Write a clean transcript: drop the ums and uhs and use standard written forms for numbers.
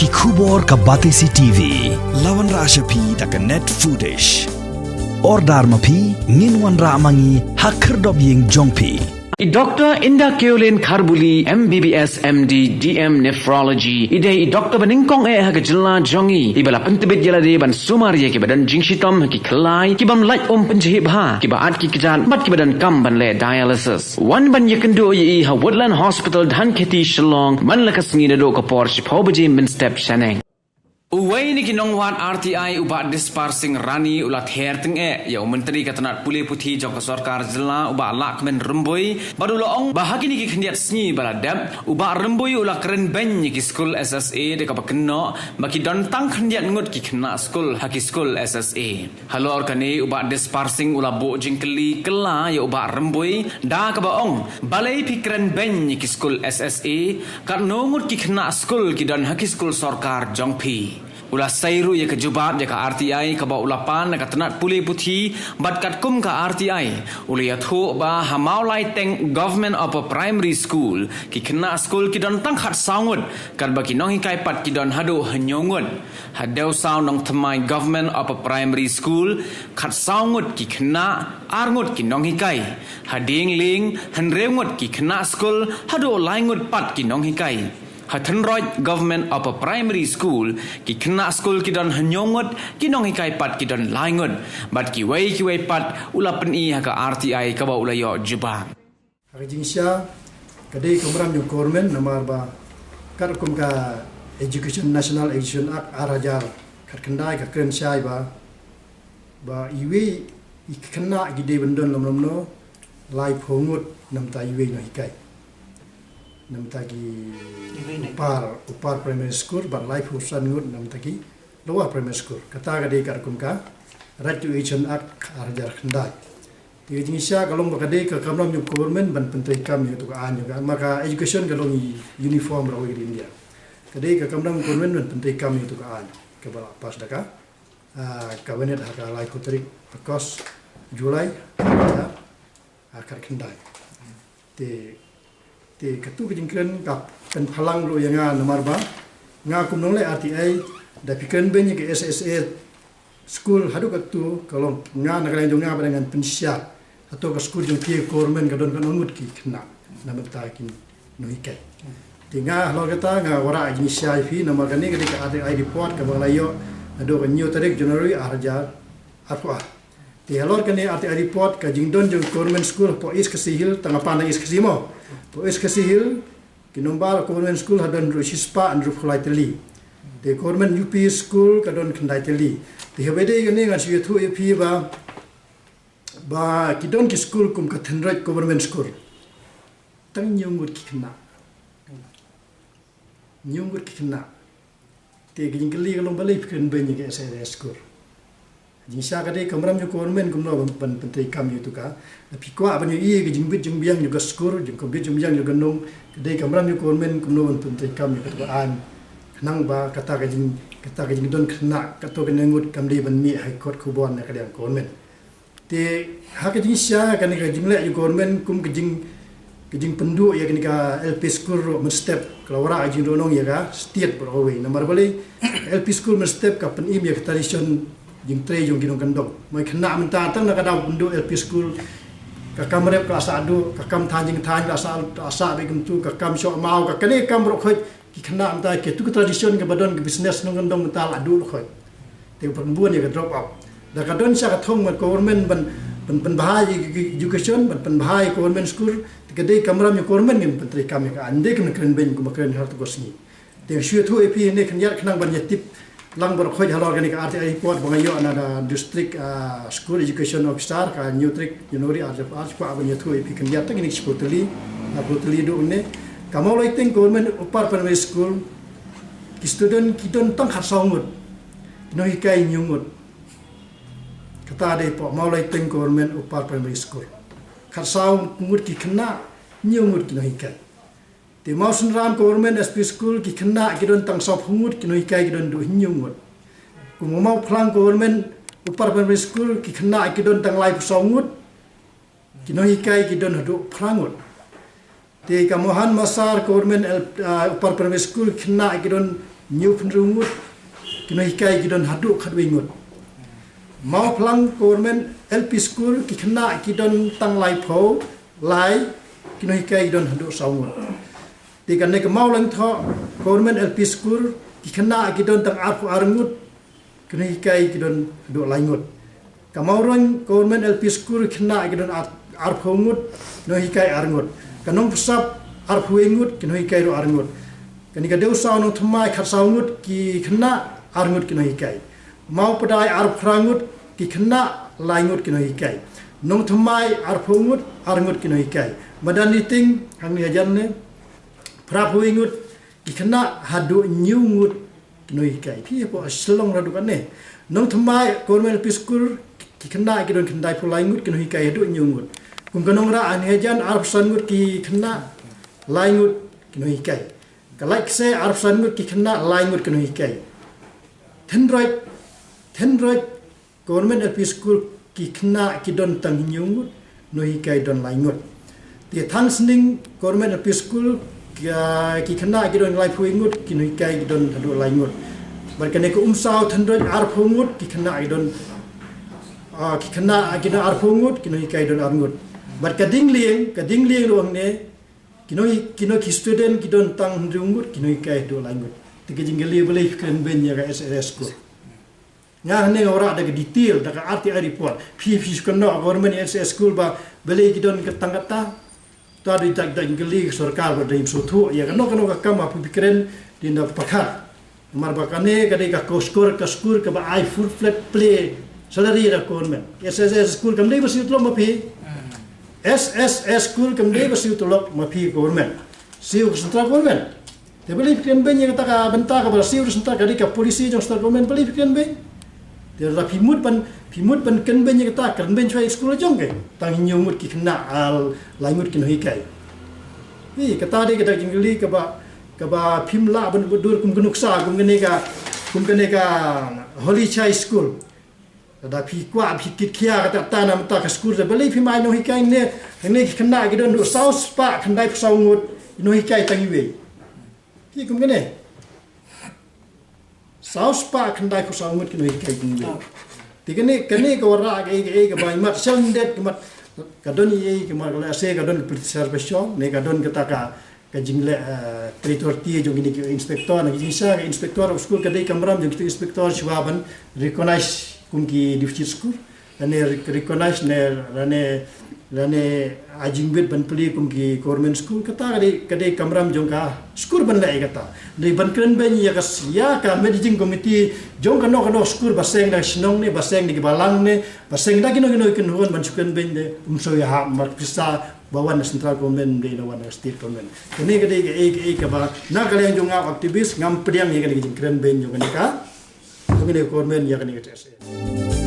ki khubor ka Batesi TV lawan ra ashapi tak net footage ordar mapi nginwan ra mangi hakhrdop yeng jongpi Dr. Indah Keolin Kharbuli MBBS MD DM Nephrology idai Dr. Baningkong haga jela jongi ibala pentebet jela de ban sumaria ki badan jingshitom ki khlai ki bam light penjahit bha ki baat ki kijan mat ki badan kam ban le dialysis wan ban yakendo yi ha Woodland Hospital dhan kheti Shillong man lakas ngi do ka por shipho baje min step shaneng Uway ni kinongwan RTI uba disparsing rani ulat herting ya menteri katanat pulih putih jok sarkar jela uba lak men remboi baru loong bahagi ni khendiat snyi baladam uba remboi ula keren ben ki school SSA de ka pakno baki don tang khendiat ngut ki khna school haki school SSA halo orkane uba disparsing ula bo jingkeli kela ya uba remboi da ka baong balai pikren ben ki school SSA karno ngut ki khna school ki don haki school sarkar jongpi Ula sairu ya kejubat ya ka RTI ka ba ulapan ka tenat pulih putih bat kat kum ka RTI ula ya thu ba hamau lai teng government of a primary school ki kena school ki don tang khat saungut kan ba ki nong hikai pat ki don hadu hanyongut hadau saung nong thamai government of a primary school khat saungut ki kena arngut ki nong hikai hading ling hanreungut ki kena school hadu laingut pat ki nong hikai Hathenroj government of a primary school ki kena school ki don hanyongot ki nong hikai pat ki don laingot bat ki wei pat ula peni ha ka RTI ka ba ula yo juba Hajingsya kadai kamram yo government namar ba kar kum ka education national education act arajar khat khandai ka kren sai ba iwe ikna gide bendon nomno lai phongut namta iwe no hikai namtagi upar primary school but life usan ngut namtagi lower primary school kata gade karkum ka right to education act arjar khandai ti jingisya kalong bakade ka kamram yu government ban pentai kam yu to an juga maka education kalong uniform rawi di India kade ka kamram government ban pentai kam yu to an ke bala pas daka kabinet haka lai kutrik kos Julai akar khandai ti ketu kejingkren kap pen phalang lo yang nomor ba nga kumnong le RTI da pikren benye ke SSA school hadu ketu kalau nga nagalan jong nga dengan pensya atau ke school jong ki government kadon kanongut ki kena namata kin noikai tinga lo kata nga wara inisiai fi nomor kani ke RTI report ke banglayo ado ke new tarik January arja arwa ti halor kani RTI report ke jingdon jong government school po is kesihil tangapan is kesimo po is kesihil kinombal government school hadon rusispa and rufulaiteli the government UP school kadon khandaiteli the hebede gani ngan siu thu UP ba kidon ki school kum ka thenraj government school tang nyungut ki khna te gingli galong balai fikren benye ke SAS school Jinsa kadai kamram yu government kumno ban pentai kam yu tuka pikwa ban yu ie jingbit jingbiang yu gaskur jing kombit jingbiang yu ganong kadai kamram yu government kumno ban pentai kam yu tuka an nang ba kata ka jing don khna kato kenengut kamdi ban mi high court kubon na kadang government te hak jinsa kan ka jingle yu government kum kejing pendu ya kenika LP school ro step kelawara jing donong ya ka state braway nomor bali LP school step ka pen im ya tradition jing tre jong ginong kandong mai khna menta tang na kada bundu LP school ka kamre kelas adu ka kam thanjing than ka asa be kum tu ka kam sho mau ka kane kam ro khoj ki khna menta ke tu tradition ke badon ke business nong kandong menta adu khoj te perempuan ya ka drop out da ka don sa ka thong mat government ban bahai education ban bahai government school ke dei kamram ya government ngin pentri kam ka ande kem kren ben ku makren har to gosni te shu thu ep ne khnyar khnang ban yatip lang bar khoj halor gani ka RTI report bangayo ana district school education officer ka new trick January arjap pa ban yathu ep khnyar ta gini spotali do ne kamau lai teng government upar primary school ki student ki don tang khar saungut no hikai nyungut kata de po mau lai teng government upar primary school khar saung ngut ki khna nyungut ki no hikai te mausun ram government SP school ki khna ki don tang sop hungut ki no hikai ki don du nyungut ku mau phlang government upar primary school ki khna ki don tang lai saungut ki no hikai ki don hadu phlangut te kamohan masar government upar primary school khna ki don new penrungut kino hikai kidon haduk khadwingut mau pelang government LP school ki khna kidon tang lai pho lai kino hikai kidon haduk saungut tiga ne mau lang tho government LP school ki khna kidon tang arfu arngut kino hikai kidon haduk laingut kamau rang government LP school khna kidon arfu ngut no hikai arngut kanong pesap arfu ingut kino hikai ro arngut kanika deu saw no thmai khat saungut ki khna arngut kino hikai mau padai arprangut ki khna laingut kino hikai nong thmai arphungut arngut kino hikai madani ting hang ni ajan ne prapuingut ki khna hadu nyungut kino hikai phi po slong radu kan ne nong thmai kormel piskur ki khna ki don khandai phulaingut kino hikai hadu nyungut kum kanong ra an ajan arpsangut ki khna laingut kino hikai kalai se arpsangut ki khna laingut kino hikai Tenroid government LP school ki khna ki don tang nyungut no hikai don laingut ti thang sning government LP school ki khna ki don lai phuingut ki no hikai ki don hadu laingut barkane ko umsau tenroid ar phungut ki khna ki don ar phungut ki no hikai don arngut bar kading lieng ruang ne ki no ki student ki don tang nyungut ki no hikai do laingut tiga jinggali boleh keren benya ka SRS school nya ne ora ada detail da arti report phi kono government SRS school ba boleh kidon ketangata to ada tak jinggali sarkar ba daim suthu ya kono ka kama pu keren dinda pakhat mar ba kane kadai ka score ka ba I full flat play salary da government SRS school kam dei ba siu tlo ma phi SSS school kam dei ba siu tlo ma phi government siu central government te beli pikiran ben yang kata bentar ke bersiu sentak dari ke polisi jong star government beli pikiran ben te la pimut ban ken ben yang kata kan ben chai sekolah jong ke tang nyumut ki kena al laimut kin hikai ni kata dia kita jingli ke ba pimla ban budur kum kenuksa kum kene ka holy chai school da pi kwa pi kit kia kata tanam ta ka school da beli pimai no hikai ne ki kena ki don south spa kan dai saungut no hikai tangiwe ki kum kene saus pa khandai ko sangut kino hikai kini tikene kene ko ra ke bai mat sandet mat kadon ye ke mar la se kadon preservation ne kadon kata ka jingle teritor tie jong ini inspektor na jinsa inspektor of school kadai kamram jong inspektor shwaban recognize kum ki district school ane recognize ne ajingbet ban pli kum ki government school kata kadai kamram jong ka school ban lai kata ni ban kren ben ya ka managing committee jong kano school baseng da sinong ne baseng di balang ne baseng da kino kin hon ban sukan ben de so ya ha mar pisa bawan central government de lawan state government kene kadai ka ba na kalian jong aktivis ngam priang ya kadai kren ben jong ka government ya kadai